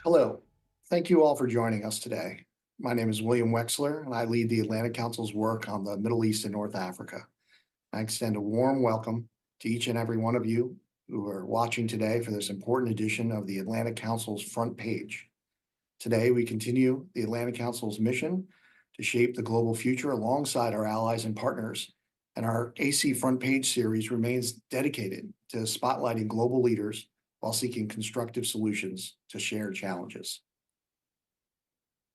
Hello. Thank you all for joining us today. My name is William Wexler, and I lead the Atlantic Council's work on the Middle East and North Africa. I extend a warm welcome to each and every one of you who are watching today for this important edition of the Atlantic Council's front page. Today, we continue the Atlantic Council's mission to shape the global future alongside our allies and partners. And our AC front page series remains dedicated to spotlighting global leaders while seeking constructive solutions to shared challenges.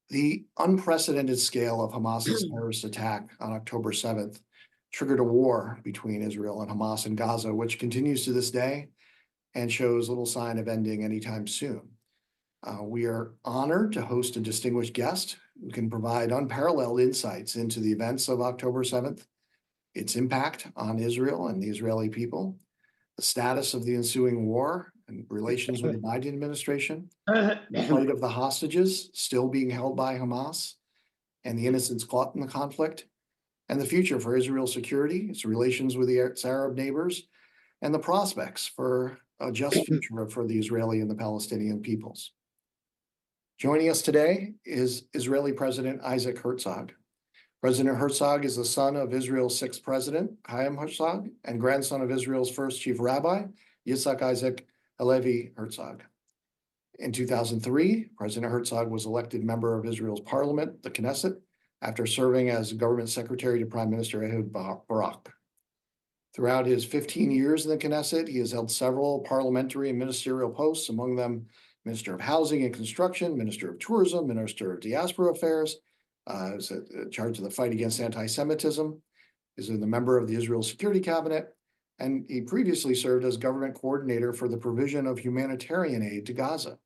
The unprecedented scale of Hamas's terrorist attack on October 7th triggered a war between Israel and Hamas in Gaza, which continues to this day and shows little sign of ending anytime soon. We are honored to host a distinguished guest who can provide unparalleled insights into the events of October 7th, its impact on Israel and the Israeli people, the status of the ensuing war and relations with the Biden administration, the plight of the hostages still being held by Hamas, and the innocents caught in the conflict, and the future for Israel's security, its relations with its Arab neighbors, and the prospects for a just future for the Israeli and the Palestinian peoples. Joining us today is Israeli President Isaac Herzog. President Herzog is the son of Israel's sixth president, Chaim Herzog, and grandson of Israel's first chief rabbi, Yitzhak Isaac Halevi Herzog. In 2003, President Herzog was elected member of Israel's parliament, the Knesset, after serving as government secretary to Prime Minister Ehud Barak. Throughout his 15 years in the Knesset, he has held several parliamentary and ministerial posts, among them Minister of Housing and Construction, Minister of Tourism, Minister of Diaspora Affairs, is in charge of the fight against anti-Semitism, is a member of the Israel Security Cabinet, and he previously served as government coordinator for the provision of humanitarian aid to Gaza.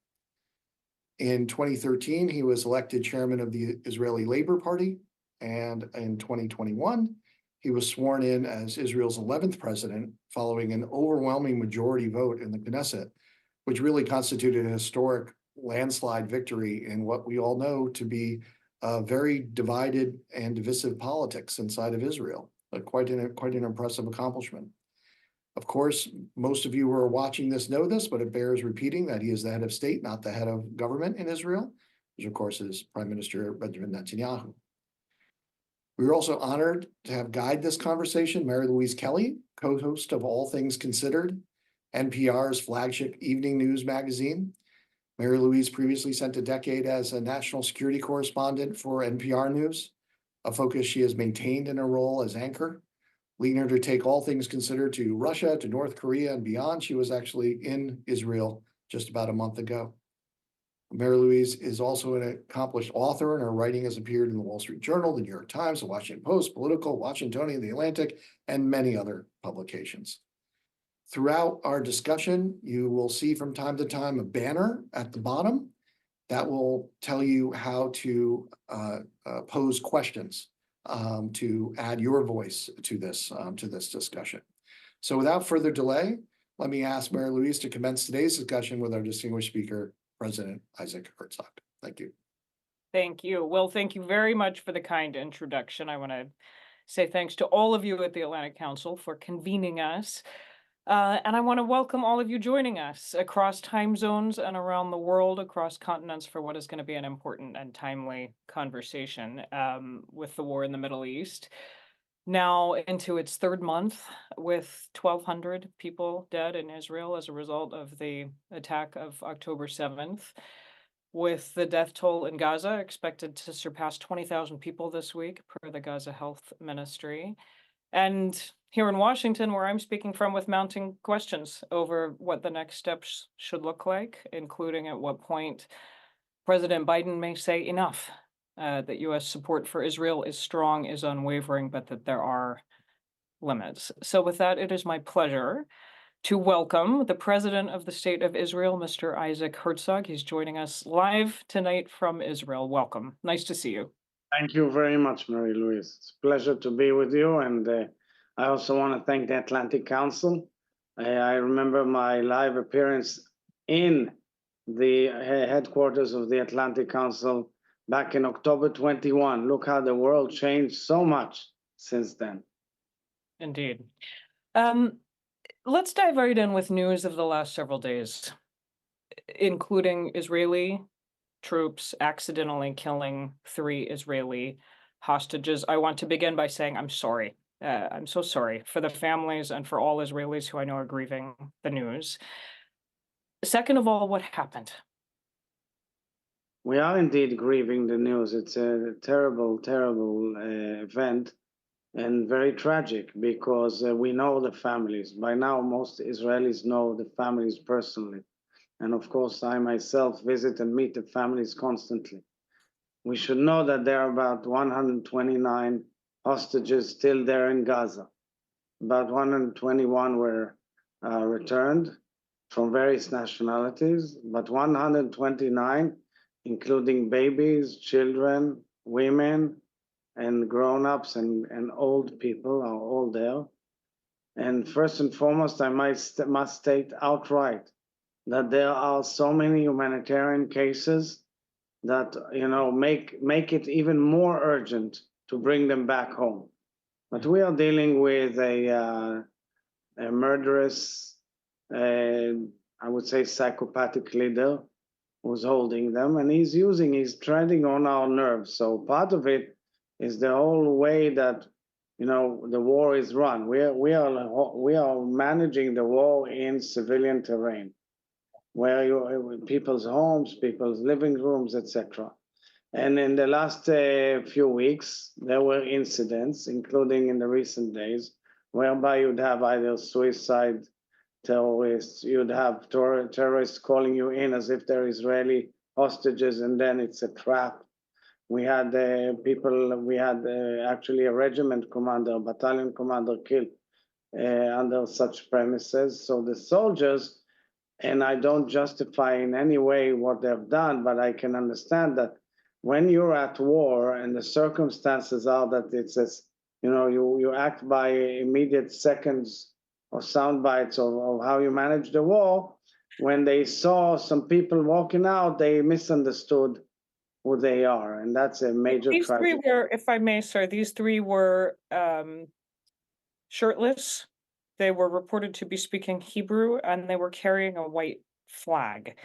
In 2013, he was elected chairman of the Israeli Labor Party, and in 2021, he was sworn in as Israel's 11th president following an overwhelming majority vote in the Knesset, which really constituted a historic landslide victory in what we all know to be very divided and divisive politics inside of Israel. Quite an impressive accomplishment. Of course, most of you who are watching this know this, but it bears repeating that he is the head of state, not the head of government in Israel, which of course is Prime Minister Benjamin Netanyahu. We are also honored to have guide this conversation Mary Louise Kelly, co-host of All Things Considered, NPR's flagship evening news magazine. Mary Louise previously spent a decade as a national security correspondent for NPR News, a focus she has maintained in her role as anchor, leading her to take All Things Considered to Russia, to North Korea, and beyond. She was actually in Israel just about a month ago. Mary Louise is also an accomplished author, and her writing has appeared in the Wall Street Journal, the New York Times, the Washington Post, Political, Washingtonian, the Atlantic, and many other publications. Throughout our discussion, you will see from time to time a banner at the bottom that will tell you how to pose questions to add your voice to this discussion. So without further delay, let me ask Mary Louise to commence today's discussion with our distinguished speaker, President Isaac Herzog. Thank you. Thank you. Well, thank you very much for the kind introduction. I want to say thanks to all of you at the Atlantic Council for convening us. And I want to welcome all of you joining us across time zones and around the world, across continents, for what is going to be an important and timely conversation with the war in the Middle East. Now into its third month, with 1,200 people dead in Israel as a result of the attack of October 7th, with the death toll in Gaza expected to surpass 20,000 people this week, per the Gaza Health Ministry. And here in Washington, where I'm speaking from, with mounting questions over what the next steps should look like, including at what point President Biden may say enough, that U.S. support for Israel is strong, is unwavering, but that there are limits. So with that, it is my pleasure to welcome the President of the State of Israel, Mr. Isaac Herzog. He's joining us live tonight from Israel. Welcome. Nice to see you. Thank you very much, Mary Louise. It's a pleasure to be with you. And I also want to thank the Atlantic Council. I remember my live appearance in the headquarters of the Atlantic Council back in October 21. Look how the world changed so much since then. Indeed. Let's dive right in with news of the last several days, including Israeli troops accidentally killing 3 Israeli hostages. I want to begin by saying I'm sorry. I'm so sorry for the families and for all Israelis who I know are grieving the news. Second of all, what happened? We are indeed grieving the news. It's a terrible, terrible event and very tragic because we know the families. By now, most Israelis know the families personally. And of course, I myself visit and meet the families constantly. We should know that there are about 129 hostages still there in Gaza. About 121 were returned from various nationalities, but 129, including babies, children, women, and grown-ups and old people are all there. And first and foremost, I must state outright that there are so many humanitarian cases that make it even more urgent to bring them back home. But we are dealing with a murderous, I would say, psychopathic leader who's holding them, and he's treading on our nerves. So part of it is the whole way that the war is run. We are managing the war in civilian terrain, where people's homes, people's living rooms, etc. And in the last few weeks, there were incidents, including in the recent days, whereby you'd have either suicide terrorists, you'd have terrorists calling you in as if they're Israeli hostages, and then it's a trap. We had actually a regiment commander, a battalion commander killed under such premises. So the soldiers, and I don't justify in any way what they've done, but I can understand that when you're at war and the circumstances are that it's you act by immediate seconds or sound bites of how you manage the war. When they saw some people walking out, they misunderstood who they are, and that's a major These tragedy. 3 were, if I may, sir, these 3 were shirtless. They were reported to be speaking Hebrew, and they were carrying a white flag.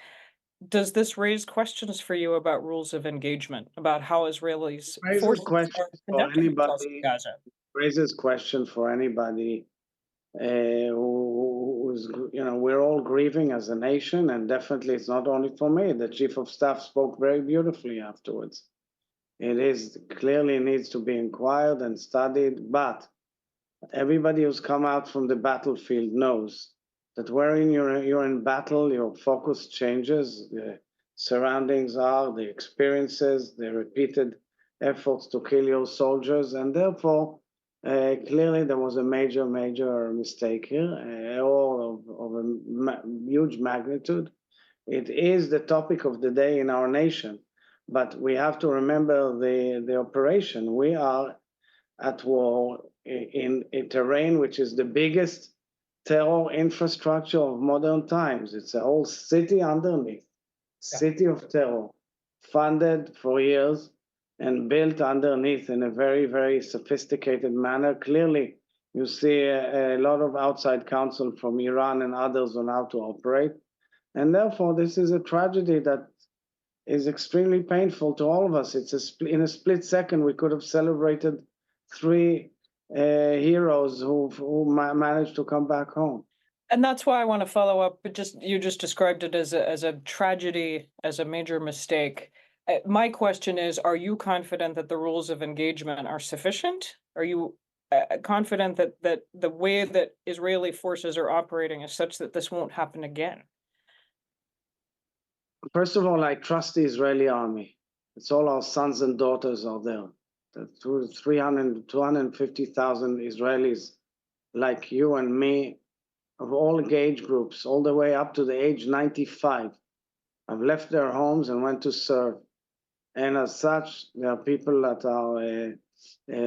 Does this raise questions for you about rules of engagement, about how Israelis Raises forces questions are for conducting themselves in anybody. Gaza? Raises question for anybody who's, we're all grieving as a nation, and definitely it's not only for me. The chief of staff spoke very beautifully afterwards. It is clearly needs to be inquired and studied, but everybody who's come out from the battlefield knows that wherein you're in battle, your focus changes, the surroundings are, the experiences, the repeated efforts to kill your soldiers, and therefore, clearly there was a major mistake here, or of a huge magnitude. It is the topic of the day in our nation, but we have to remember the operation. We are at war in a terrain which is the biggest terror infrastructure of modern times. It's a whole city underneath, city of terror, funded for years and built underneath in a very, very sophisticated manner. Clearly, you see a lot of outside counsel from Iran and others on how to operate. And therefore, this is a tragedy that is extremely painful to all of us. In a split second, we could have celebrated 3 heroes who managed to come back home. And that's why I want to follow up, but you just described it as a tragedy, as a major mistake. My question is, are you confident that the rules of engagement are sufficient? Are you confident that the way that Israeli forces are operating is such that this won't happen again? First of all, I trust the Israeli army. It's all our sons and daughters are there. The 250,000 Israelis like you and me, of all age groups, all the way up to the age 95, have left their homes and went to serve. And as such, there are people that are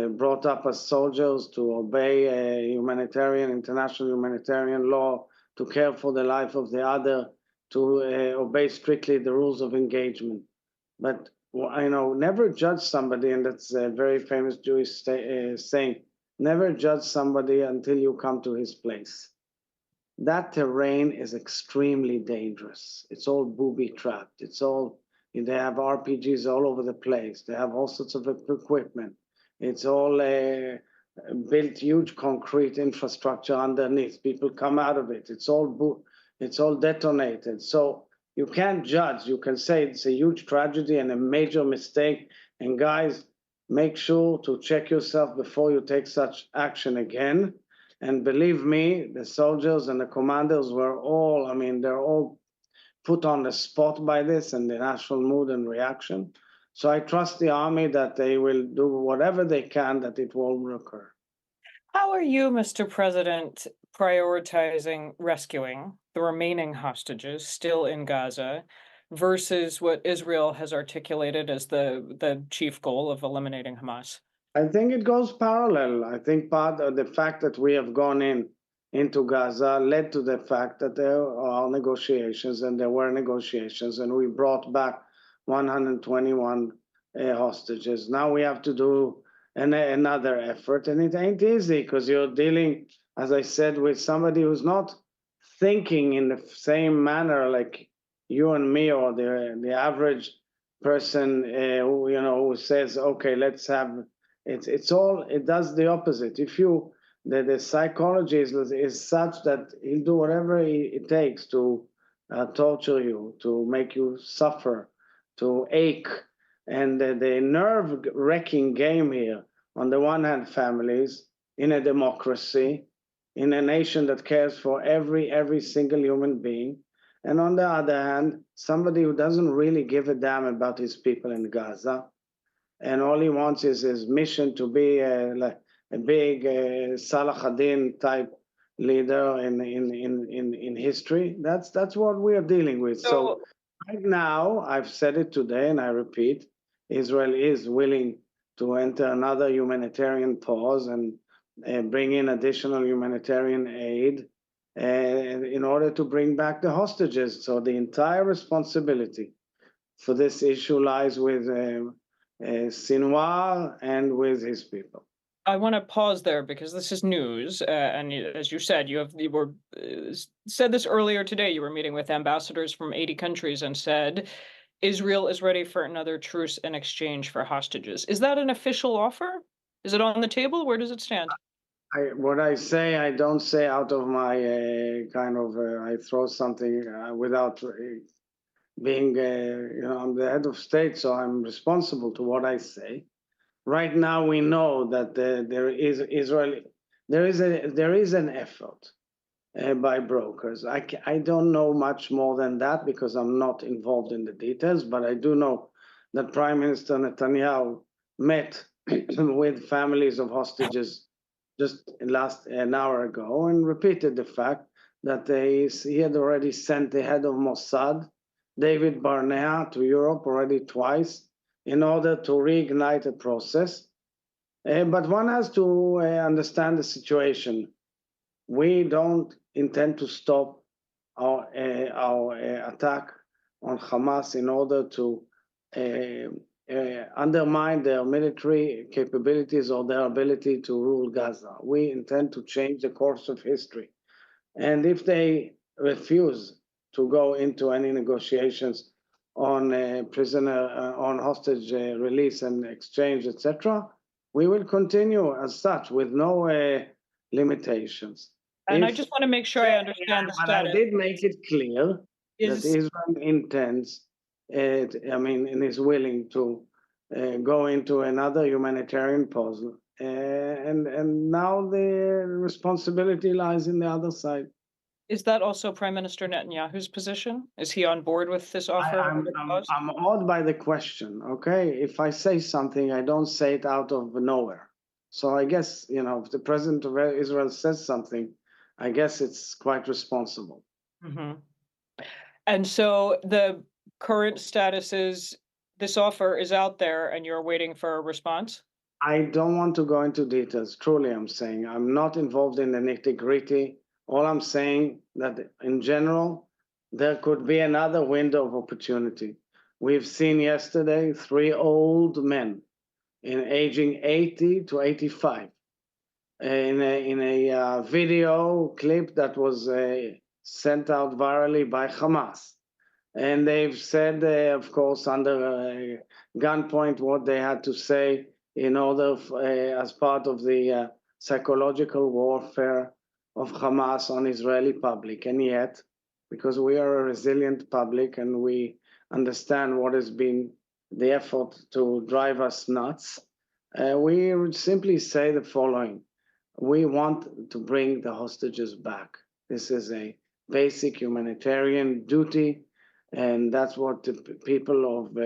brought up as soldiers to obey international humanitarian law, to care for the life of the other, to obey strictly the rules of engagement. But never judge somebody, and that's a very famous Jewish saying, never judge somebody until you come to his place. That terrain is extremely dangerous. It's all booby trapped. It's all They have RPGs all over the place. They have all sorts of equipment. It's all built huge concrete infrastructure underneath. People come out of it. It's all detonated. So you can't judge. You can say it's a huge tragedy and a major mistake. And guys, make sure to check yourself before you take such action again. And believe me, the soldiers and the commanders were all, I mean, they're all put on the spot by this and the national mood and reaction. So I trust the army that they will do whatever they can that it won't recur. How are you, Mr. President, prioritizing rescuing the remaining hostages still in Gaza versus what Israel has articulated as the chief goal of eliminating Hamas? I think it goes parallel. I think part of the fact that we have gone into Gaza led to the fact that there are negotiations, and there were negotiations, and we brought back 121 hostages. Now we have to do another effort, and it ain't easy because you're dealing, as I said, with somebody who's not thinking in the same manner like you and me or the average person who says, okay, let's have it does the opposite. If you the psychology is such that he'll do whatever it takes to torture you, to make you suffer, to ache. And the nerve-wracking game here, on the one hand, families in a democracy, in a nation that cares for every single human being, and on the other hand, somebody who doesn't really give a damn about his people in Gaza, and all he wants is his mission to be like a big Salah ad-Din type leader in history. That's what we are dealing with. So right now, I've said it today, and I repeat, Israel is willing to enter another humanitarian pause and bring in additional humanitarian aid in order to bring back the hostages. So the entire responsibility for this issue lies with Sinwar and with his people. I want to pause there because this is news, and as you said, you were said this earlier today. You were meeting with ambassadors from 80 countries and said Israel is ready for another truce in exchange for hostages. Is that an official offer? Is it on the table? Where does it stand? What I say, I don't say out of my I throw something without being, I'm the head of state, so I'm responsible to what I say. Right now, we know that there is an effort by brokers. I don't know much more than that because I'm not involved in the details, but I do know that Prime Minister Netanyahu met with families of hostages just an hour ago and repeated the fact that he had already sent the head of Mossad, David Barnea, to Europe already twice in order to reignite the process. But one has to understand the situation. We don't intend to stop our attack on Hamas in order to undermine their military capabilities or their ability to rule Gaza. We intend to change the course of history. And if they refuse to go into any negotiations on on hostage release and exchange, etc., we will continue as such with no limitations. And I just want to make sure I understand the status. I did make it clear that Israel intends, and is willing to go into another humanitarian pause. And now the responsibility lies in the other side. Is that also Prime Minister Netanyahu's position? Is he on board with this offer? I'm awed by the question, okay? If I say something, I don't say it out of nowhere. So I guess, if the president of Israel says something, I guess it's quite responsible. Mm-hmm. And so the current status is this offer is out there and you're waiting for a response? I don't want to go into details. Truly, I'm saying I'm not involved in the nitty-gritty. All I'm saying that in general, there could be another window of opportunity. We've seen yesterday 3 old men aging 80 to 85 in a video clip that was sent out virally by Hamas. And they've said, of course, under gunpoint what they had to say in order, as part of the psychological warfare of Hamas on Israeli public. And yet, because we are a resilient public and we understand what has been the effort to drive us nuts, we would simply say the following. We want to bring the hostages back. This is a basic humanitarian duty, and that's what the people of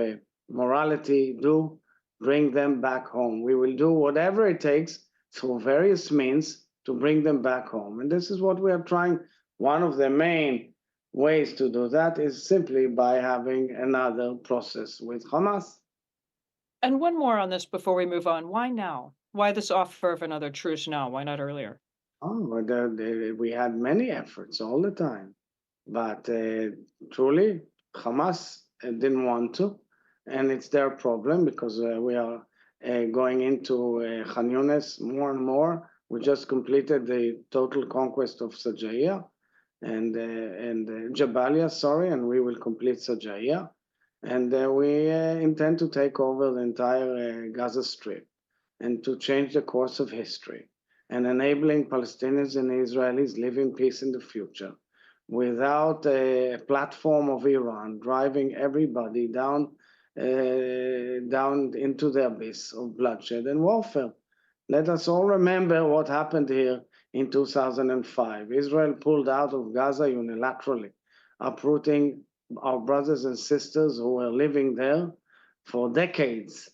morality do, bring them back home. We will do whatever it takes through various means to bring them back home. And this is what we are trying. One of the main ways to do that is simply by having another process with Hamas. And one more on this before we move on. Why now? Why this offer of another truce now? Why not earlier? Oh, we had many efforts all the time, but truly, Hamas didn't want to, and it's their problem because we are going into Khan Yunis more and more. We just completed the total conquest of Sajaya and Jabalia, sorry, and we will complete Sajaya, and we intend to take over the entire Gaza Strip and to change the course of history and enabling Palestinians and Israelis live in peace in the future without a platform of Iran driving everybody down into the abyss of bloodshed and warfare. Let us all remember what happened here in 2005. Israel pulled out of Gaza unilaterally, uprooting our brothers and sisters who were living there for decades,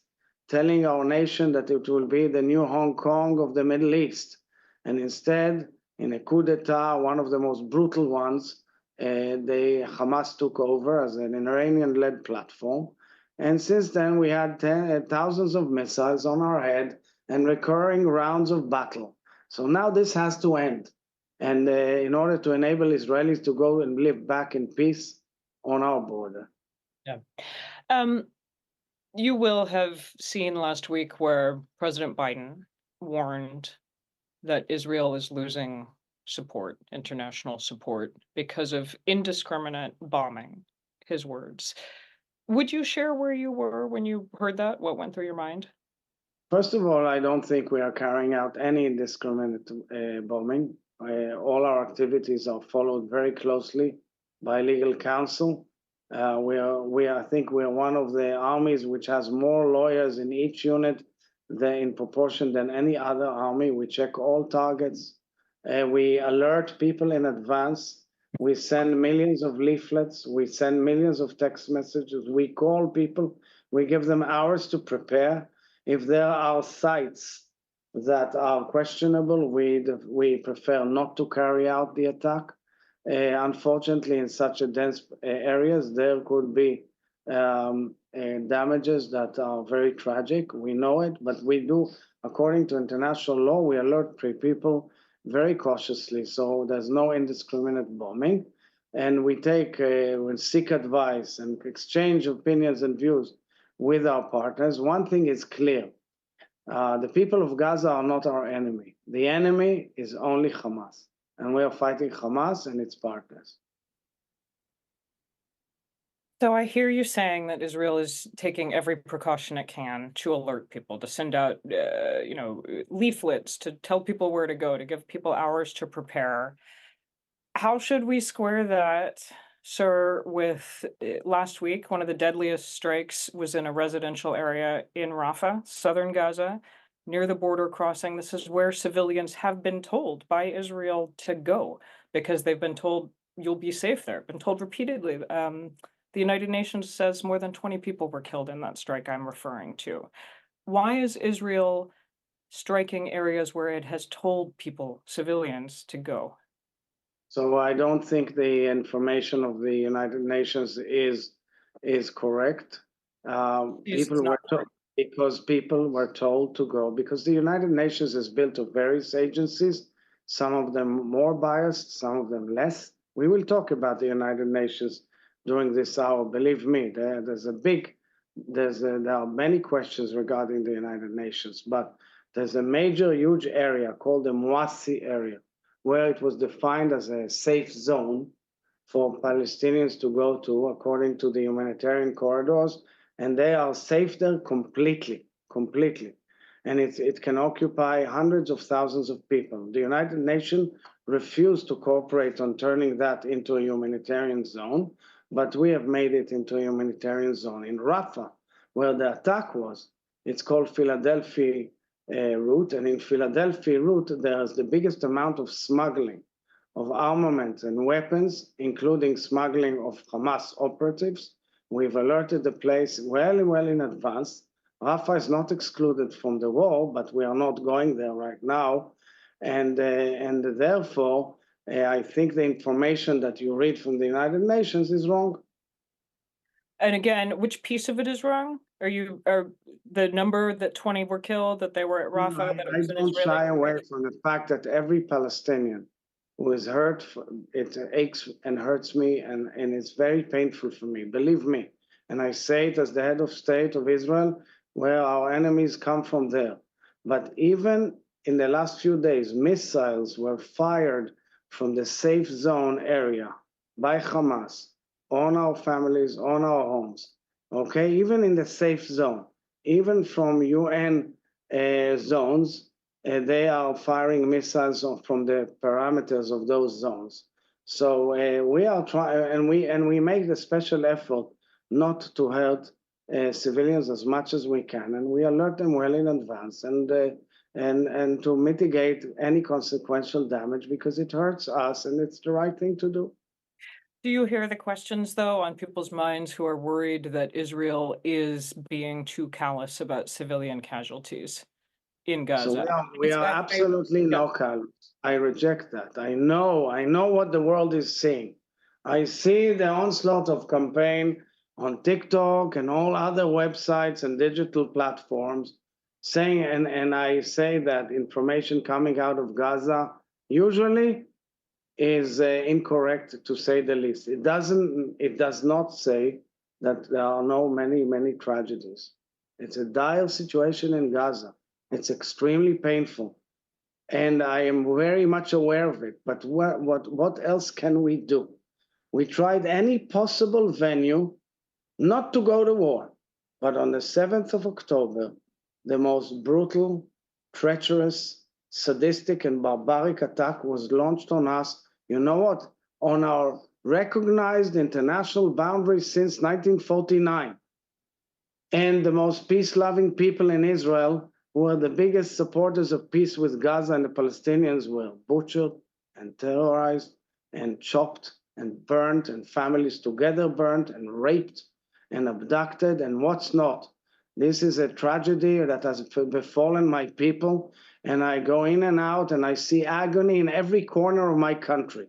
telling our nation that it will be the new Hong Kong of the Middle East. And instead, in a coup d'etat, one of the most brutal ones, the Hamas took over as an Iranian-led platform. And since then, we had thousands of missiles on our head and recurring rounds of battle. So now this has to end. And in order to enable Israelis to go and live back in peace on our border. Yeah. You will have seen last week where President Biden warned that Israel is losing support, international support, because of indiscriminate bombing, his words. Would you share where you were when you heard that? What went through your mind? First of all, I don't think we are carrying out any indiscriminate bombing. All our activities are followed very closely by legal counsel. I think we are one of the armies which has more lawyers in each unit in proportion than any other army. We check all targets. We alert people in advance. We send millions of leaflets. We send millions of text messages. We call people. We give them hours to prepare. If there are sites that are questionable, we prefer not to carry out the attack. Unfortunately, in such a dense areas, there could be damages that are very tragic. We know it, but we do, according to international law, we alert people very cautiously. So there's no indiscriminate bombing. And we seek advice and exchange opinions and views with our partners. One thing is clear. The people of Gaza are not our enemy. The enemy is only Hamas. And we are fighting Hamas and its partners. So I hear you saying that Israel is taking every precaution it can to alert people, to send out, leaflets, to tell people where to go, to give people hours to prepare. How should we square that, sir, with last week, one of the deadliest strikes was in a residential area in Rafah, southern Gaza, near the border crossing. This is where civilians have been told by Israel to go because they've been told you'll be safe there. Been told repeatedly. The United Nations says more than 20 people were killed in that strike I'm referring to. Why is Israel striking areas where it has told people, civilians, to go? So I don't think the information of the United Nations is correct. People were told to go because the United Nations is built of various agencies, some of them more biased, some of them less. We will talk about the United Nations during this hour. Believe me, there are many questions regarding the United Nations, but there's a major, huge area called the Muasi area, where it was defined as a safe zone for Palestinians to go to, according to the humanitarian corridors, and they are safe there completely. And it can occupy hundreds of thousands of people. The United Nations refused to cooperate on turning that into a humanitarian zone, but we have made it into a humanitarian zone. In Rafah, where the attack was, it's called Philadelphia route, and in Philadelphia route, there's the biggest amount of smuggling of armaments and weapons, including smuggling of Hamas operatives. We've alerted the place well in advance. Rafah is not excluded from the war, but we are not going there right now. And therefore, I think the information that you read from the United Nations is wrong. And again, which piece of it is wrong? Are the number that 20 were killed, that they were at Rafah? That it was I an don't Israeli shy away target? from the fact that every Palestinian who is hurt, it aches and hurts me, and it's very painful for me, believe me. And I say it as the head of state of Israel, where our enemies come from there. But even in the last few days, missiles were fired from the safe zone area by Hamas on our families, on our homes, okay? Even in the safe zone, even from UN zones, they are firing missiles from the parameters of those zones. So we are trying, and we make the special effort not to hurt civilians as much as we can, and we alert them well in advance, and to mitigate any consequential damage, because it hurts us, and it's the right thing to do. Do you hear the questions, though, on people's minds who are worried that Israel is being too callous about civilian casualties in Gaza? So we are absolutely no callous. I reject that. I know what the world is seeing. I see the onslaught of campaign on TikTok and all other websites and digital platforms saying, and I say that information coming out of Gaza usually is incorrect, to say the least. It does not say that there are many tragedies. It's a dire situation in Gaza. It's extremely painful, and I am very much aware of it. But what else can we do? We tried any possible venue not to go to war, but on the 7th of October, the most brutal, treacherous, sadistic, and barbaric attack was launched on us. You know what? On our recognized international boundaries since 1949. And the most peace-loving people in Israel, who are the biggest supporters of peace with Gaza and the Palestinians, were butchered and terrorized and chopped and burned, and families together burned and raped and abducted, and what's not. This is a tragedy that has befallen my people, and I go in and out and I see agony in every corner of my country.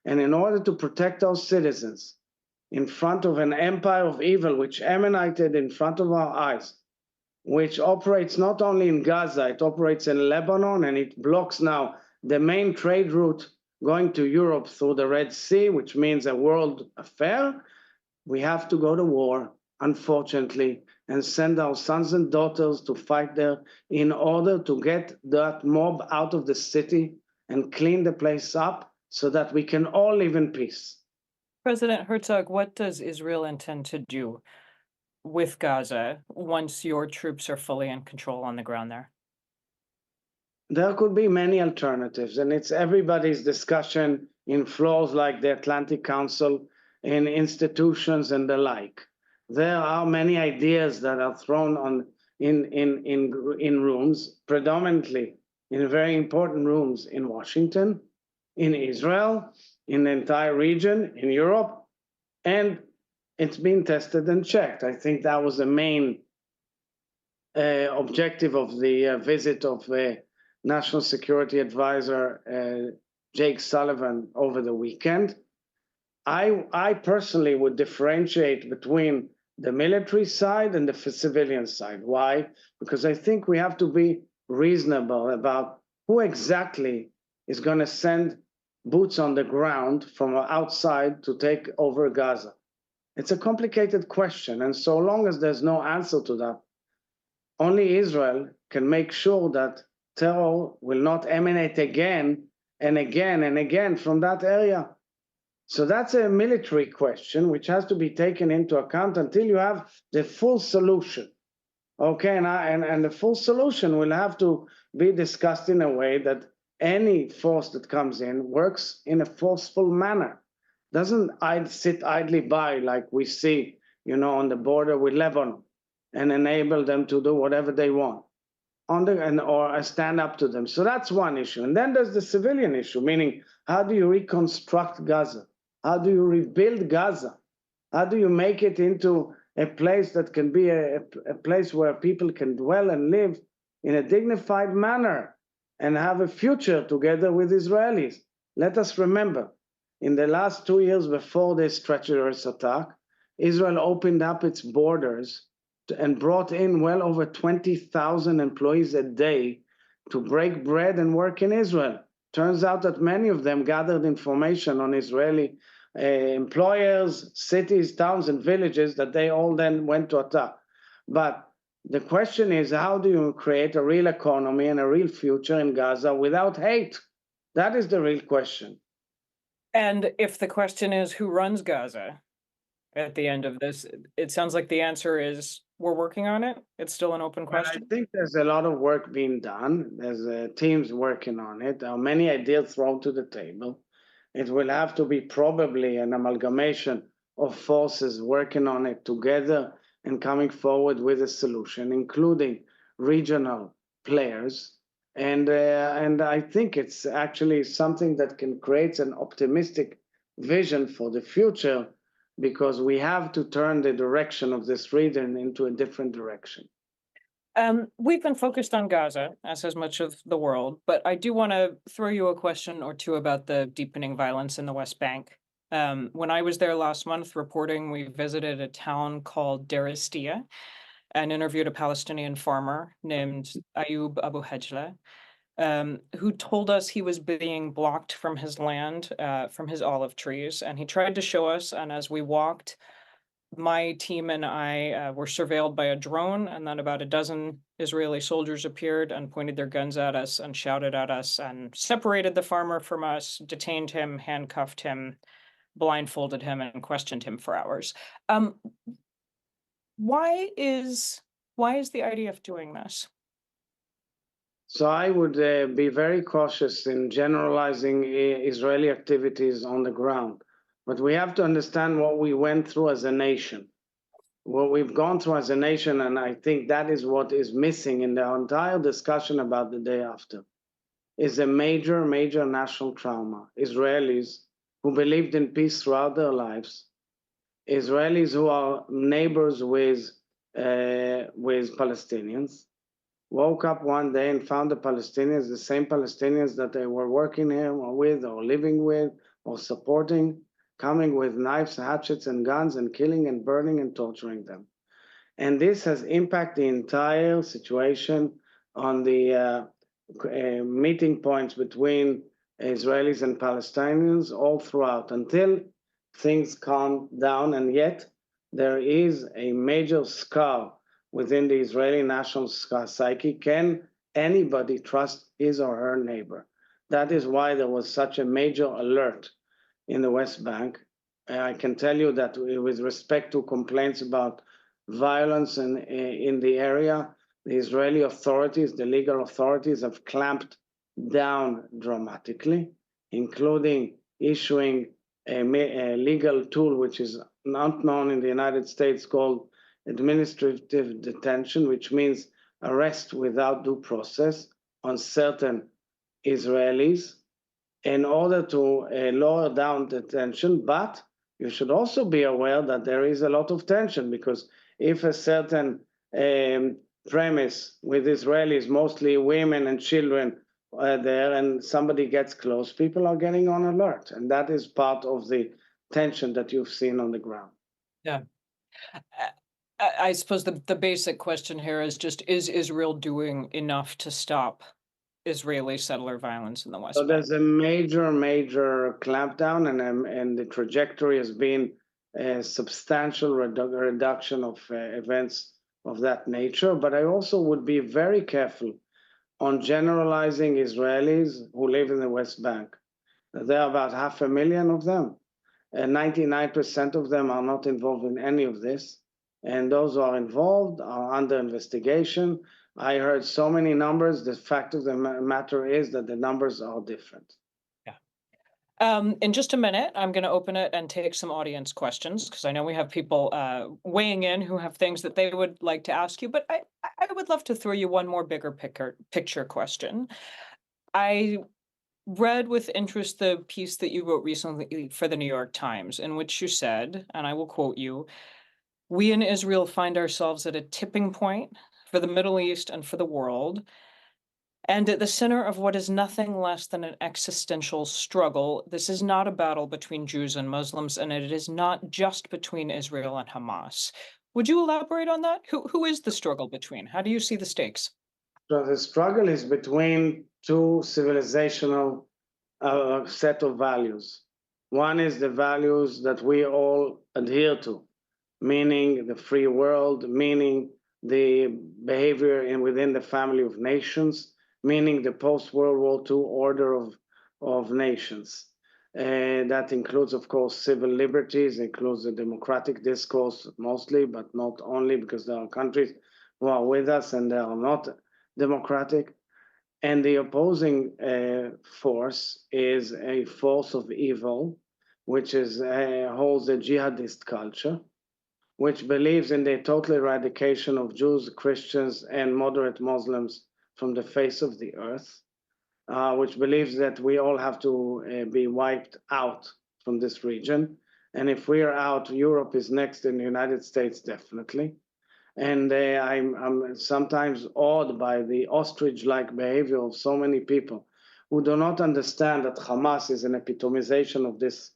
And in order to protect our citizens in front of an empire of evil which emanated in front of our eyes, which operates not only in Gaza, it operates in Lebanon, and it blocks now the main trade route going to Europe through the Red Sea, which means a world affair, we have to go to war, unfortunately, and send our sons and daughters to fight there in order to get that mob out of the city and clean the place up so that we can all live in peace. President Herzog, what does Israel intend to do with Gaza once your troops are fully in control on the ground there? There could be many alternatives, and it's everybody's discussion in floors like the Atlantic Council, in institutions and the like. There are many ideas that are thrown on in rooms, predominantly in very important rooms in Washington, in Israel, in the entire region, in Europe, and it's been tested and checked. I think that was the main objective of the visit of National Security Advisor Jake Sullivan over the weekend. I personally would differentiate between the military side and the civilian side. Why? Because I think we have to be reasonable about who exactly is going to send boots on the ground from outside to take over Gaza. It's a complicated question, and so long as there's no answer to that, only Israel can make sure that terror will not emanate again and again and again from that area. So that's a military question, which has to be taken into account until you have the full solution. Okay, and the full solution will have to be discussed in a way that any force that comes in works in a forceful manner. Doesn't sit idly by like we see, on the border with Lebanon, and enable them to do whatever they want or stand up to them. So that's one issue. And then there's the civilian issue, meaning how do you reconstruct Gaza? How do you rebuild Gaza? How do you make it into a place that can be a place where people can dwell and live in a dignified manner and have a future together with Israelis? Let us remember, in the last 2 years before this treacherous attack, Israel opened up its borders and brought in well over 20,000 employees a day to break bread and work in Israel. Turns out that many of them gathered information on Israeli employers, cities, towns, and villages that they all then went to attack. But the question is, how do you create a real economy and a real future in Gaza without hate? That is the real question. And if the question is who runs Gaza at the end of this, it sounds like the answer is we're working on it. It's still an open question. I think there's a lot of work being done. There's teams working on it. There are many ideas thrown to the table. It will have to be probably an amalgamation of forces working on it together and coming forward with a solution, including regional players. And I think it's actually something that can create an optimistic vision for the future, because we have to turn the direction of this region into a different direction. We've been focused on Gaza, as has much of the world, but I do want to throw you a question or two about the deepening violence in the West Bank. When I was there last month reporting, we visited a town called Deir Estia and interviewed a Palestinian farmer named Ayub Abu Hajla, who told us he was being blocked from his land, from his olive trees. And he tried to show us, and as we walked, my team and I were surveilled by a drone, and then about a dozen Israeli soldiers appeared and pointed their guns at us and shouted at us and separated the farmer from us, detained him, handcuffed him, blindfolded him, and questioned him for hours. Why is the IDF doing this? So I would be very cautious in generalizing Israeli activities on the ground. But we have to understand what we went through as a nation, what we've gone through as a nation, and I think that is what is missing in the entire discussion about the day after, is a major, major national trauma. Israelis who believed in peace throughout their lives, Israelis who are neighbors with Palestinians, woke up one day and found the Palestinians, the same Palestinians that they were working here with or living with or supporting, coming with knives, hatchets, and guns and killing and burning and torturing them. And this has impacted the entire situation on the meeting points between Israelis and Palestinians all throughout until things calm down. And yet there is a major scar within the Israeli national psyche. Can anybody trust his or her neighbor? That is why there was such a major alert in the West Bank. I can tell you that with respect to complaints about violence in the area, the Israeli authorities, the legal authorities, have clamped down dramatically, including issuing a legal tool which is not known in the United States called administrative detention, which means arrest without due process on certain Israelis in order to lower down the tension. But you should also be aware that there is a lot of tension, because if a certain premise with Israelis, mostly women and children, there, and somebody gets close, people are getting on alert. And that is part of the tension that you've seen on the ground. Yeah. I suppose the basic question here is just, is Israel doing enough to stop Israeli settler violence in the West So Bank? there's a major, major clampdown, and the trajectory has been a substantial reduction of events of that nature. But I also would be very careful on generalizing Israelis who live in the West Bank. There are about 500,000 of them. 99% of them are not involved in any of this. And those who are involved are under investigation. I heard so many numbers. The fact of the matter is that the numbers are different. In just a minute, I'm going to open it and take some audience questions because I know we have people weighing in who have things that they would like to ask you. But I would love to throw you one more bigger picture question. I read with interest the piece that you wrote recently for the New York Times, in which you said, and I will quote you, "We in Israel find ourselves at a tipping point for the Middle East and for the world, and at the center of what is nothing less than an existential struggle. This is not a battle between Jews and Muslims, and it is not just between Israel and Hamas." Would you elaborate on that? Who is the struggle between? How do you see the stakes? So the struggle is between two civilizational set of values. One is the values that we all adhere to, meaning the free world, meaning the behavior within the family of nations, meaning the post-World War II order of nations. That includes, of course, civil liberties, includes the democratic discourse mostly, but not only, because there are countries who are with us and they are not democratic. And the opposing force is a force of evil, which holds a jihadist culture, which believes in the total eradication of Jews, Christians, and moderate Muslims from the face of the earth, which believes that we all have to be wiped out from this region. And if we are out, Europe is next, and the United States definitely. And I'm sometimes awed by the ostrich-like behavior of so many people who do not understand that Hamas is an epitomization of this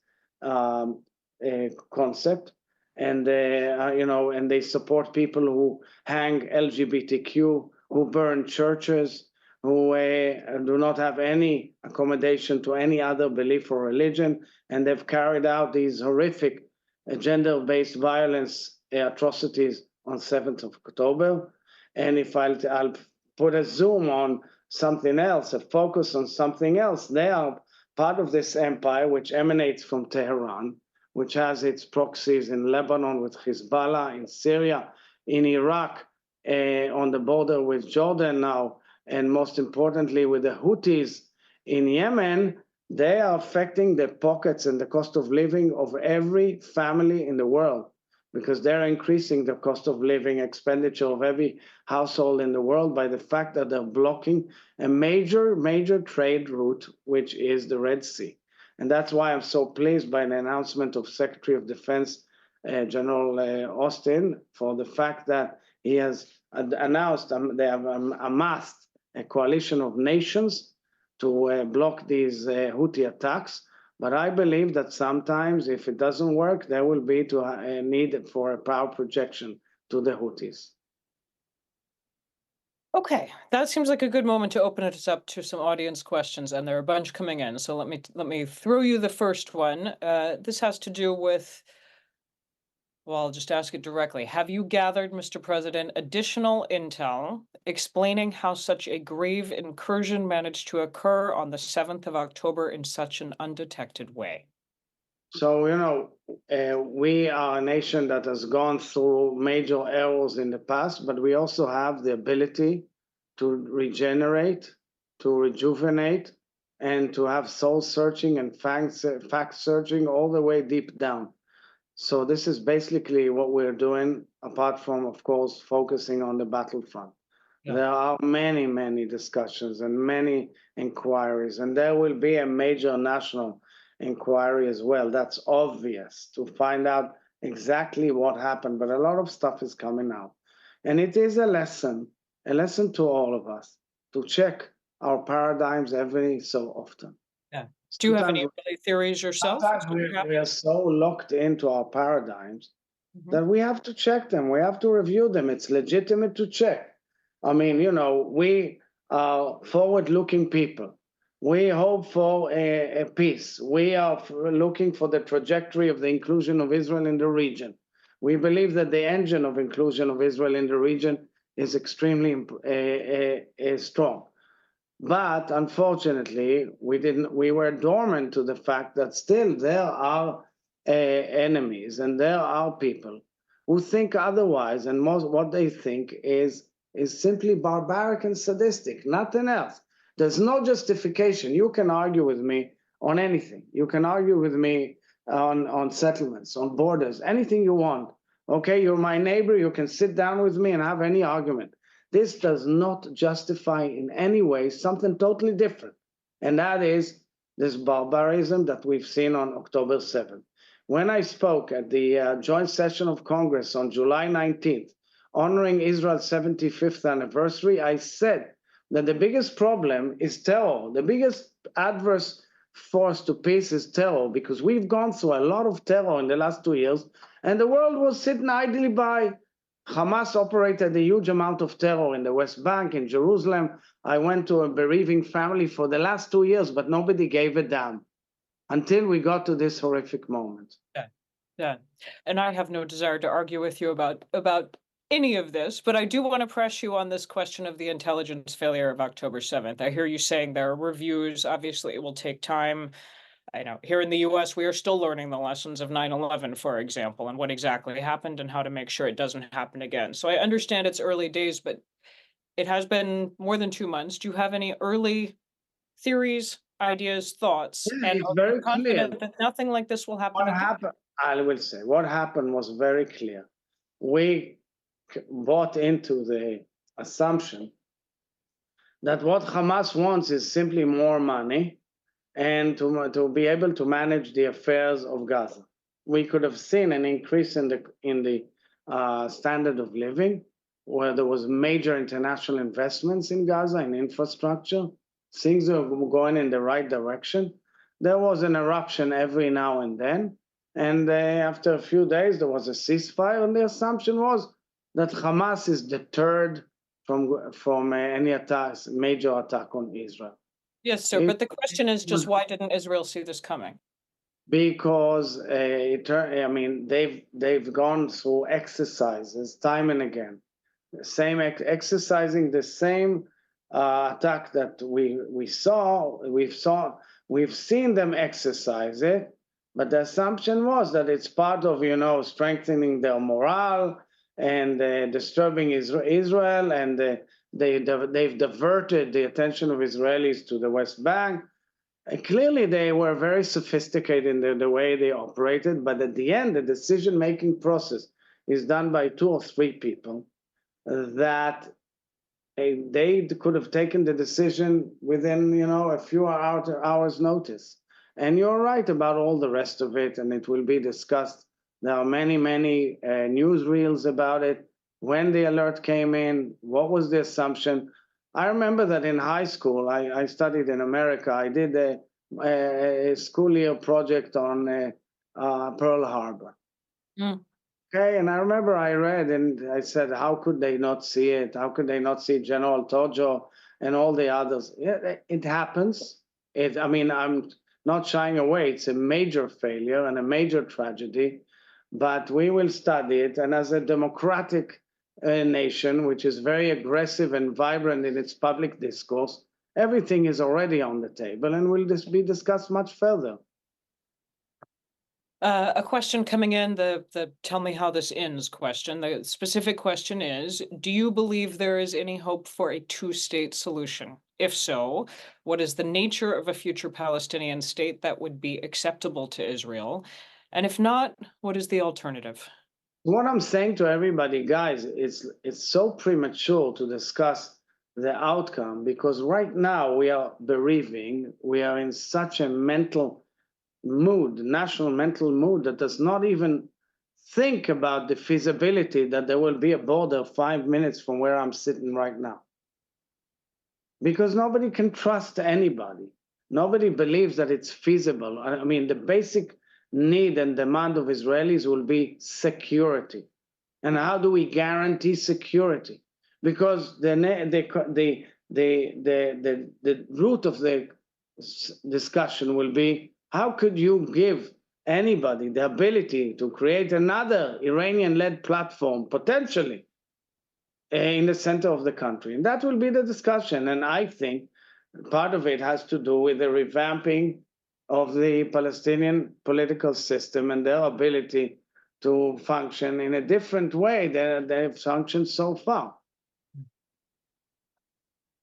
concept. And and they support people who hang LGBTQ, who burn churches, who do not have any accommodation to any other belief or religion, and they've carried out these horrific gender-based violence atrocities on 7th of October. And if I'll put a zoom on something else, a focus on something else, they are part of this empire which emanates from Tehran, which has its proxies in Lebanon with Hezbollah, in Syria, in Iraq, on the border with Jordan now, and most importantly with the Houthis in Yemen. They are affecting the pockets and the cost of living of every family in the world, because they're increasing the cost of living expenditure of every household in the world by the fact that they're blocking a major trade route, which is the Red Sea. And that's why I'm so pleased by the announcement of Secretary of Defense General Austin, for the fact that he has announced they have amassed a coalition of nations to block these Houthi attacks. But I believe that sometimes, if it doesn't work, there will be a need for a power projection to the Houthis. Okay, that seems like a good moment to open it up to some audience questions, and there are a bunch coming in. So let me throw you the first one. This has to do with, well, I'll just ask it directly. Have you gathered, Mr. President, additional intel explaining how such a grave incursion managed to occur on the 7th of October in such an undetected way? So, we are a nation that has gone through major errors in the past, but we also have the ability to regenerate, to rejuvenate, and to have soul searching and fact searching all the way deep down. So this is basically what we're doing, apart from, of course, focusing on the battlefront. Yeah. There are many discussions and many inquiries, and there will be a major national inquiry as well. That's obvious, to find out exactly what happened, but a lot of stuff is coming out. And it is a lesson to all of us, to check our paradigms every so often. Yeah. Do you have any theories yourself? Sometimes we are so locked into our paradigms that we have to check them. We have to review them. It's legitimate to check. I mean, we are forward-looking people. We hope for a peace. We are looking for the trajectory of the inclusion of Israel in the region. We believe that the engine of inclusion of Israel in the region is extremely strong. But unfortunately, we were dormant to the fact that still there are enemies, and there are people who think otherwise, and most what they think is simply barbaric and sadistic, nothing else. There's no justification. You can argue with me on anything. You can argue with me on settlements, on borders, anything you want. Okay, you're my neighbor. You can sit down with me and have any argument. This does not justify in any way something totally different, and that is this barbarism that we've seen on October 7th. When I spoke at the joint session of Congress on July 19th, honoring Israel's 75th anniversary, I said that the biggest problem is terror. The biggest adverse force to peace is terror, because we've gone through a lot of terror in the last 2 years, and the world was sitting idly by. Hamas operated a huge amount of terror in the West Bank, in Jerusalem. I went to a bereaving family for the last 2 years, but nobody gave a damn until we got to this horrific moment. Yeah. And I have no desire to argue with you about any of this, but I do want to press you on this question of the intelligence failure of October 7th. I hear you saying there are reviews. Obviously, it will take time. I know here in the US, we are still learning the lessons of 9/11, for example, and what exactly happened and how to make sure it doesn't happen again. So I understand it's early days, but it has been more than 2 months. Do you have any early theories, ideas, thoughts? Yeah, And it's are you very confident clear. that nothing like this will happen What again? happened, I will say, what happened was very clear. We bought into the assumption that what Hamas wants is simply more money and to be able to manage the affairs of Gaza. We could have seen an increase in the standard of living, where there was major international investments in Gaza in infrastructure. Things are going in the right direction. There was an eruption every now and then, and after a few days there was a ceasefire, and the assumption was that Hamas is deterred from any attacks, major attack on Israel. Yes, sir. It But the question is just was why didn't Israel see this coming? because I mean they've gone through exercises time and again, same exercising the same attack that we've seen them exercise it, but the assumption was that it's part of strengthening their morale and disturbing Israel, and they've diverted the attention of Israelis to the West Bank. And clearly, they were very sophisticated in the way they operated, but at the end, the decision-making process is done by 2 or 3 people that they could have taken the decision within, a few hours' notice. And you're right about all the rest of it, and it will be discussed. There are many, many newsreels about it. When the alert came in, what was the assumption? I remember that in high school, I studied in America. I did a school year project on Pearl Harbor. Mm. Okay, and I remember I read and I said, how could they not see it? How could they not see General Tojo and all the others? Yeah, it happens. I mean, I'm not shying away. It's a major failure and a major tragedy, but we will study it. And as a democratic nation, which is very aggressive and vibrant in its public discourse, everything is already on the table and will be discussed much further. A question coming in, the tell me how this ends question. The specific question is, do you believe there is any hope for a two-state solution? If so, what is the nature of a future Palestinian state that would be acceptable to Israel? And if not, what is the alternative? What I'm saying to everybody, guys, it's so premature to discuss the outcome, because right now we are bereaving. We are in such a mental mood, national mental mood, that does not even think about the feasibility that there will be a border 5 minutes from where I'm sitting right now. Because nobody can trust anybody. Nobody believes that it's feasible. I mean, the basic need and demand of Israelis will be security. And how do we guarantee security? Because the root of the discussion will be, how could you give anybody the ability to create another Iranian-led platform, potentially, in the center of the country? And that will be the discussion. And I think part of it has to do with the revamping of the Palestinian political system and their ability to function in a different way than they've functioned so far.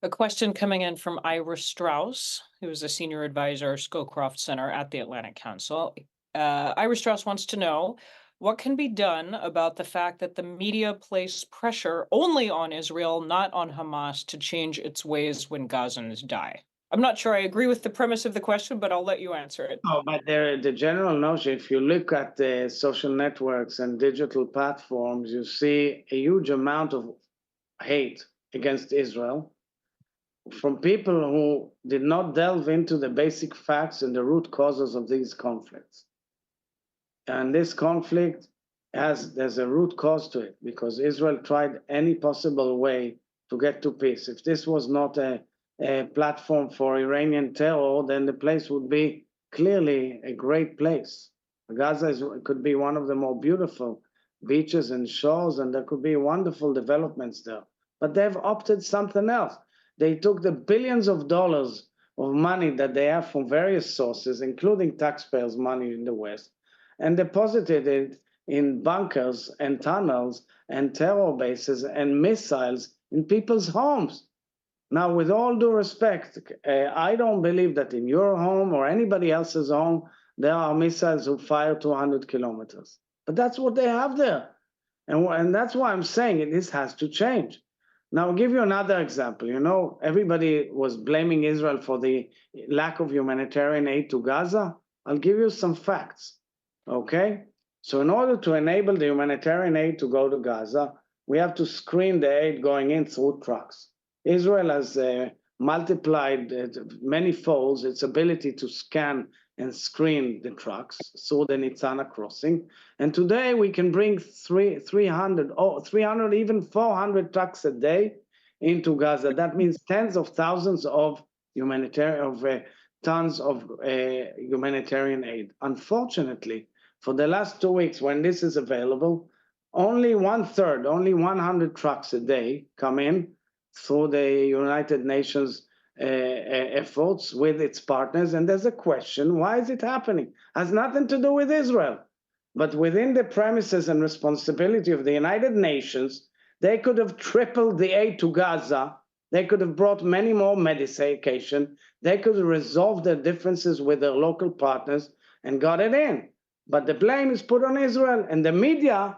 A question coming in from Ira Strauss, who is a senior advisor, Scowcroft Center at the Atlantic Council. Ira Strauss wants to know what can be done about the fact that the media place pressure only on Israel, not on Hamas, to change its ways when Gazans die. I'm not sure I agree with the premise of the question, but I'll let you answer it. Oh, but the general notion, if you look at the social networks and digital platforms, you see a huge amount of hate against Israel from people who did not delve into the basic facts and the root causes of these conflicts. And this conflict there's a root cause to it because Israel tried any possible way to get to peace. If this was not a platform for Iranian terror, then the place would be clearly a great place. Gaza could be one of the more beautiful beaches and shores, and there could be wonderful developments there. But they've opted something else. They took the billions of dollars of money that they have from various sources, including taxpayers' money in the West, and deposited it in bunkers and tunnels and terror bases and missiles in people's homes. Now, with all due respect, I don't believe that in your home or anybody else's home, there are missiles who fire 200 kilometers. But that's what they have there. And that's why I'm saying this has to change. Now, I'll give you another example. You know, everybody was blaming Israel for the lack of humanitarian aid to Gaza. I'll give you some facts, okay? So in order to enable the humanitarian aid to go to Gaza, we have to screen the aid going in through trucks. Israel has multiplied many folds its ability to scan and screen the trucks through the Nitzana crossing. And today we can bring 300, even 400 trucks a day into Gaza. That means tens of thousands of tons of humanitarian aid. Unfortunately, for the last 2 weeks when this is available, only 1/3, only 100 trucks a day come in through the United Nations efforts with its partners. And there's a question, why is it happening? Has nothing to do with Israel. But within the premises and responsibility of the United Nations, they could have tripled the aid to Gaza. They could have brought many more medication. They could have resolved their differences with their local partners and got it in. But the blame is put on Israel, and the media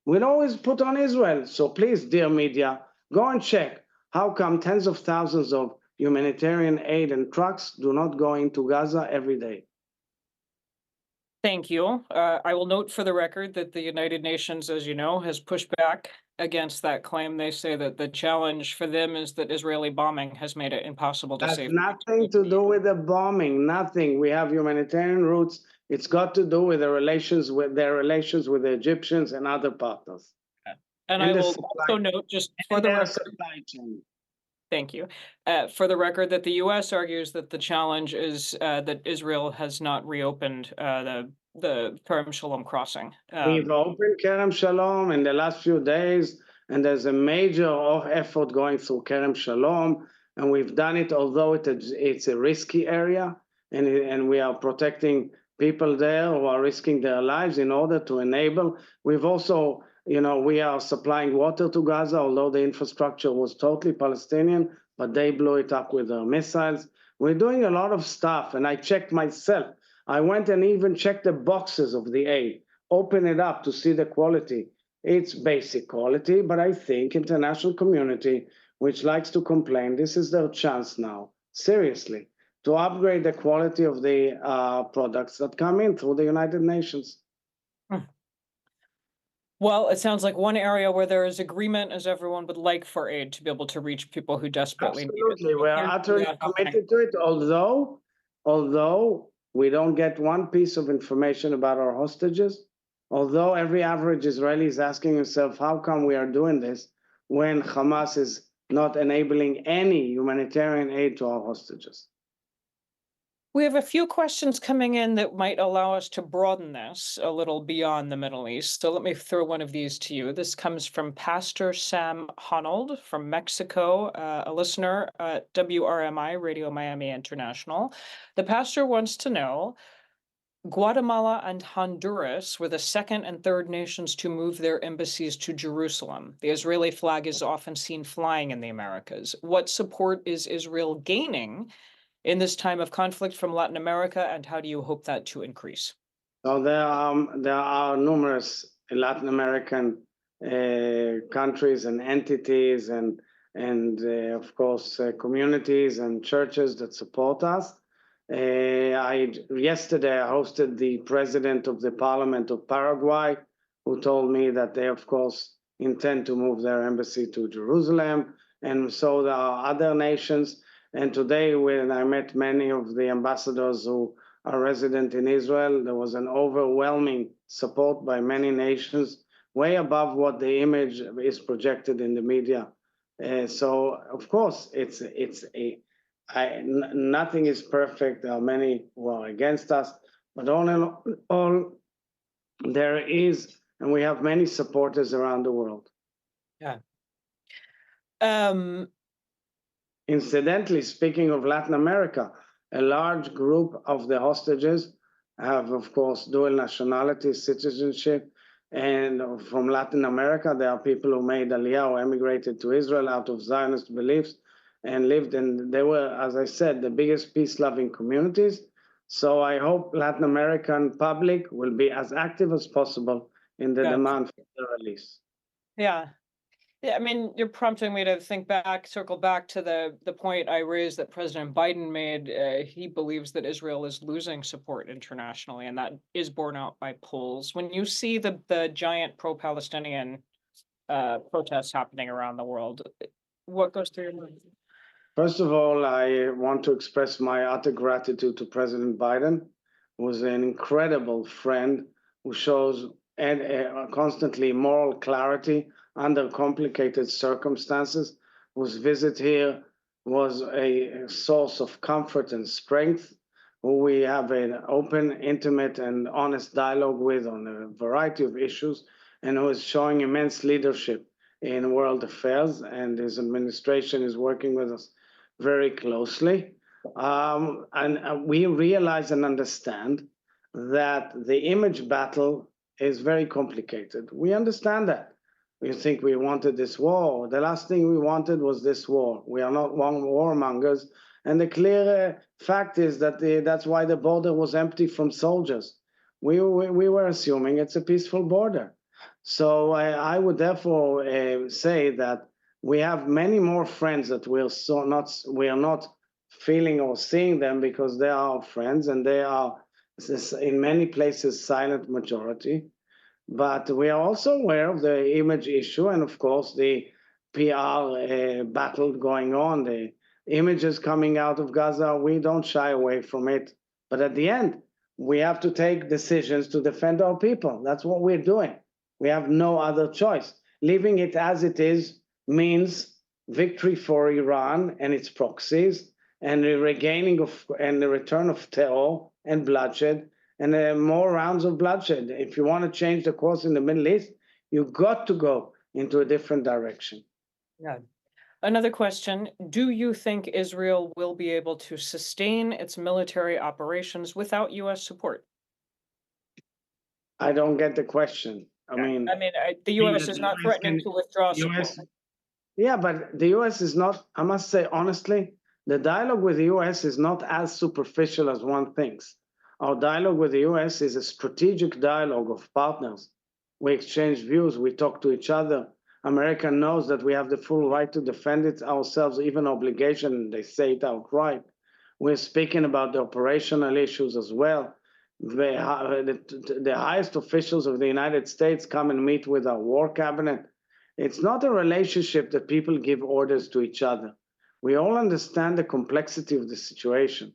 will always put on Israel. So please, dear media, go and check how come tens of thousands of humanitarian aid and trucks do not go into Gaza every day. Thank you. I will note for the record that the United Nations, as you know, has pushed back against that claim. They say that the challenge for them is that Israeli bombing has made it impossible to Has save. nothing to do with the bombing, nothing. We have humanitarian routes. It's got to do with their relations with the Egyptians and other partners. And I will also note, just for the record, thank you. For the record, that the U.S. argues that the challenge is that Israel has not reopened the Kerem Shalom crossing. We've opened Kerem Shalom in the last few days, and there's a major effort going through Kerem Shalom, and we've done it, although it's a risky area, and we are protecting people there who are risking their lives in order to enable. We've also, we are supplying water to Gaza, although the infrastructure was totally Palestinian, but they blew it up with their missiles. We're doing a lot of stuff, and I checked myself. I went and even checked the boxes of the aid, open it up to see the quality. It's basic quality, but I think international community, which likes to complain, this is their chance now, seriously, to upgrade the quality of the products that come in through the United Nations. Well, it sounds like one area where there is agreement is everyone would like for aid to be able to reach people who desperately need it. Absolutely, we're utterly committed to it, although we don't get one piece of information about our hostages, although every average Israeli is asking himself, how come we are doing this when Hamas is not enabling any humanitarian aid to our hostages? We have a few questions coming in that might allow us to broaden this a little beyond the Middle East. So let me throw one of these to you. This comes from Pastor Sam Honold from Mexico, a listener at WRMI, Radio Miami International. The pastor wants to know, Guatemala and Honduras were the second and third nations to move their embassies to Jerusalem. The Israeli flag is often seen flying in the Americas. What support is Israel gaining in this time of conflict from Latin America, and how do you hope that to increase? So there are numerous Latin American countries and entities and of course communities and churches that support us. Yesterday I hosted the president of the Parliament of Paraguay, who told me that they of course intend to move their embassy to Jerusalem, and so there are other nations. And today, when I met many of the ambassadors who are resident in Israel, there was an overwhelming support by many nations, way above what the image is projected in the media. So, of course, nothing is perfect. There are many who are against us, but all in all, there is, and we have many supporters around the world. Yeah. Incidentally, speaking of Latin America, a large group of the hostages have, of course, dual nationality, citizenship, and from Latin America, there are people who made Aliyah or emigrated to Israel out of Zionist beliefs and lived, and they were, as I said, the biggest peace-loving communities. So I hope Latin American public will be as active as possible in the demand for the release. Yeah. Yeah, I mean, you're prompting me to circle back to the point I raised that President Biden made. He believes that Israel is losing support internationally, and that is borne out by polls. When you see the giant pro-Palestinian protests happening around the world, what goes through your mind? First of all, I want to express my utter gratitude to President Biden, who was an incredible friend who shows constantly moral clarity under complicated circumstances, whose visit here was a source of comfort and strength, who we have an open, intimate, and honest dialogue with on a variety of issues, and who is showing immense leadership in world affairs, and his administration is working with us very closely. And we realize and understand that the image battle is very complicated. We understand that. We think we wanted this war. The last thing we wanted was this war. We are not warmongers. And the clear fact is that that's why the border was empty from soldiers. We were assuming it's a peaceful border. So I would therefore say that we have many more friends that we are not feeling or seeing them because they are our friends and they are in many places silent majority. But we are also aware of the image issue and, of course, the PR battle going on, the images coming out of Gaza. We don't shy away from it. But at the end, we have to take decisions to defend our people. That's what we're doing. We have no other choice. Leaving it as it is means victory for Iran and its proxies, and the regaining of and the return of terror and bloodshed, and more rounds of bloodshed. If you want to change the course in the Middle East, you've got to go into a different direction. Yeah. Another question, do you think Israel will be able to sustain its military operations without U.S. support? I don't get the question. The U.S. is not threatening to withdraw support. Yeah, but the U.S. is not, I must say honestly, the dialogue with the U.S. is not as superficial as one thinks. Our dialogue with the U.S. is a strategic dialogue of partners. We exchange views, we talk to each other. America knows that we have the full right to defend it ourselves, even obligation, and they say it outright. We're speaking about the operational issues as well. The highest officials of the United States come and meet with our war cabinet. It's not a relationship that people give orders to each other. We all understand the complexity of the situation.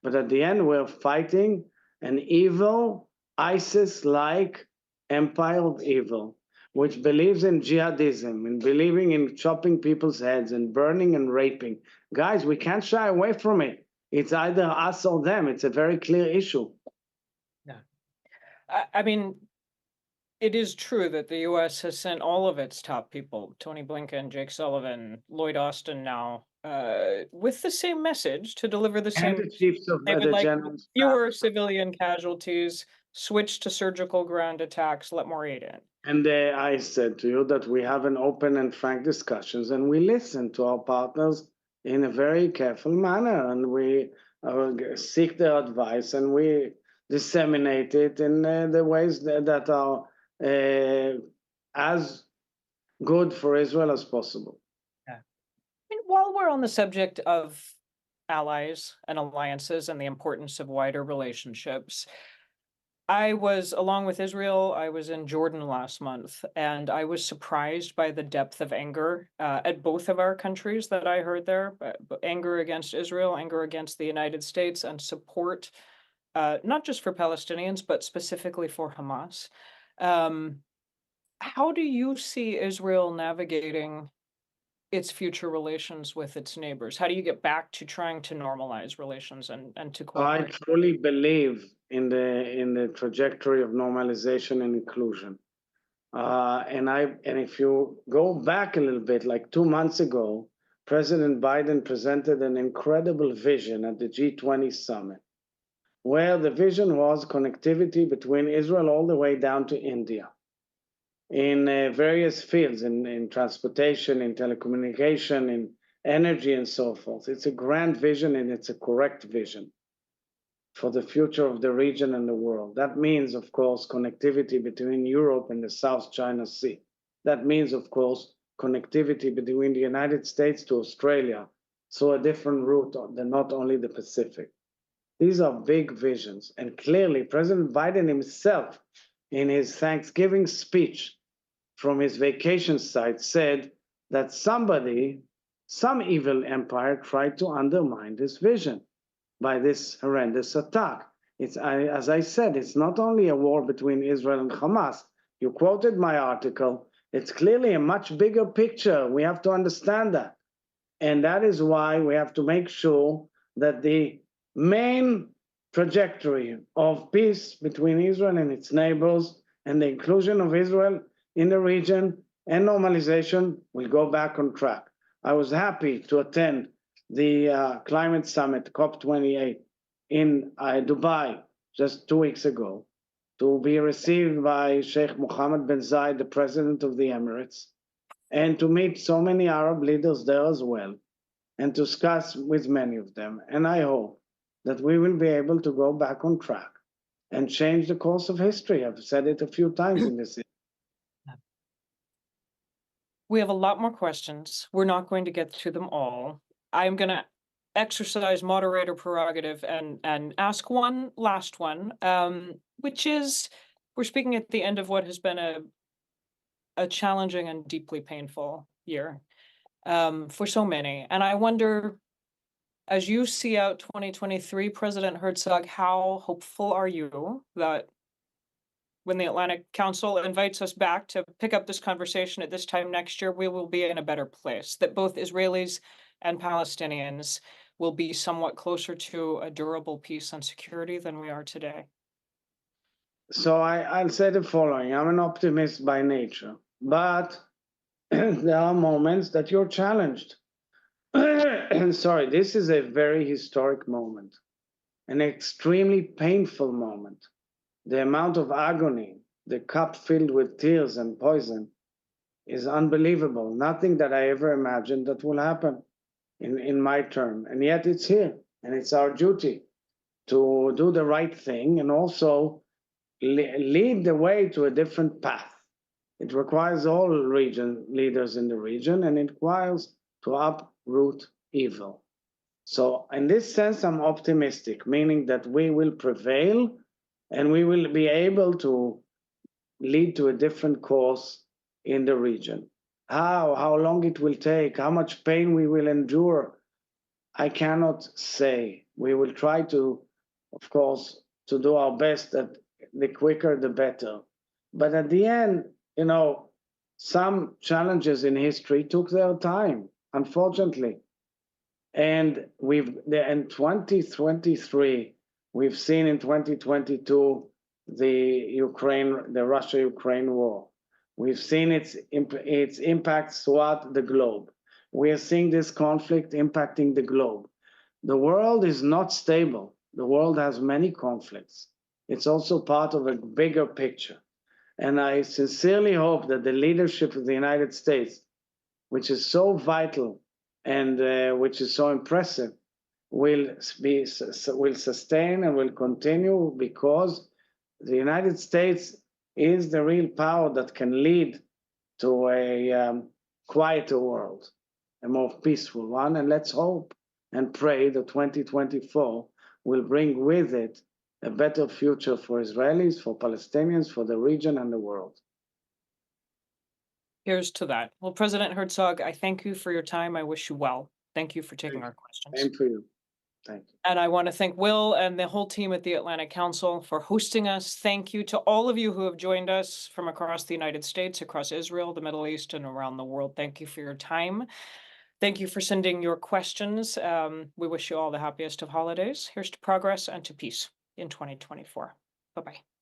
But at the end, we're fighting an evil, ISIS-like empire of evil, which believes in jihadism and believing in chopping people's heads and burning and raping. Guys, we can't shy away from it. It's either us or them. It's a very clear issue. I mean, it is true that the U.S. has sent all of its top people, Tony Blinken, Jake Sullivan, Lloyd Austin now, with the same message to deliver the And same. the chiefs of They would the like general staff. fewer civilian casualties, switch to surgical ground attacks, let more aid in. And I said to you that we have an open and frank discussions, and we listen to our partners in a very careful manner, and we seek their advice, and we disseminate it in the ways that are as good for Israel as possible. I mean, while we're on the subject of allies and alliances and the importance of wider relationships, I was, along with Israel, I was in Jordan last month, and I was surprised by the depth of anger at both of our countries that I heard there. Anger against Israel, anger against the United States, and support, not just for Palestinians, but specifically for Hamas. How do you see Israel navigating its future relations with its neighbors? How do you get back to trying to normalize relations and to I cooperate? truly believe in the trajectory of normalization and inclusion. And if you go back a little bit, like 2 months ago, President Biden presented an incredible vision at the G20 summit, where the vision was connectivity between Israel all the way down to India in various fields, in transportation, in telecommunication, in energy, and so forth. It's a grand vision, and it's a correct vision for the future of the region and the world. That means, of course, connectivity between Europe and the South China Sea. That means, of course, connectivity between the United States to Australia, so a different route than not only the Pacific. These are big visions. And clearly, President Biden himself, in his Thanksgiving speech from his vacation site, said that some evil empire tried to undermine this vision by this horrendous attack. As I said, it's not only a war between Israel and Hamas. You quoted my article. It's clearly a much bigger picture. We have to understand that. And that is why we have to make sure that the main trajectory of peace between Israel and its neighbors and the inclusion of Israel in the region and normalization will go back on track. I was happy to attend the climate summit, COP28, in Dubai just 2 weeks ago, to be received by Sheikh Mohammed bin Zayed, the president of the Emirates, and to meet so many Arab leaders there as well, and to discuss with many of them. And I hope that we will be able to go back on track and change the course of history. I've said it a few times in this. We have a lot more questions. We're not going to get to them all. I'm going to exercise moderator prerogative and ask one last one, which is, we're speaking at the end of what has been a challenging and deeply painful year for so many. And I wonder, as you see out 2023, President Herzog, how hopeful are you that when the Atlantic Council invites us back to pick up this conversation at this time next year, we will be in a better place, that both Israelis and Palestinians will be somewhat closer to a durable peace and security than we are today? So I'll say the following. I'm an optimist by nature, but there are moments that you're challenged. Sorry, this is a very historic moment, an extremely painful moment. The amount of agony, the cup filled with tears and poison, is unbelievable. Nothing that I ever imagined that will happen in my term. And yet it's here, and it's our duty to do the right thing and also lead the way to a different path. It requires all region leaders in the region, and it requires to uproot evil. So in this sense, I'm optimistic, meaning that we will prevail and we will be able to lead to a different course in the region. How long it will take, how much pain we will endure, I cannot say. We will try to, of course, to do our best, that the quicker the better. But at the end, some challenges in history took their time, unfortunately. And in 2023, we've seen in 2022 the Russia-Ukraine war. We've seen its impacts throughout the globe. We are seeing this conflict impacting the globe. The world is not stable. The world has many conflicts. It's also part of a bigger picture. And I sincerely hope that the leadership of the United States, which is so vital and which is so impressive, will sustain and will continue, because the United States is the real power that can lead to a quieter world, a more peaceful one. And let's hope and pray that 2024 will bring with it a better future for Israelis, for Palestinians, for the region and the world. Here's to that. Well, President Herzog, I thank you for your time. I wish you well. Thank you for taking our questions. Same for you. Thank you. And I want to thank Will and the whole team at the Atlantic Council for hosting us. Thank you to all of you who have joined us from across the United States, across Israel, the Middle East, and around the world. Thank you for your time. Thank you for sending your questions. We wish you all the happiest of holidays. Here's to progress and to peace in 2024. Bye-bye.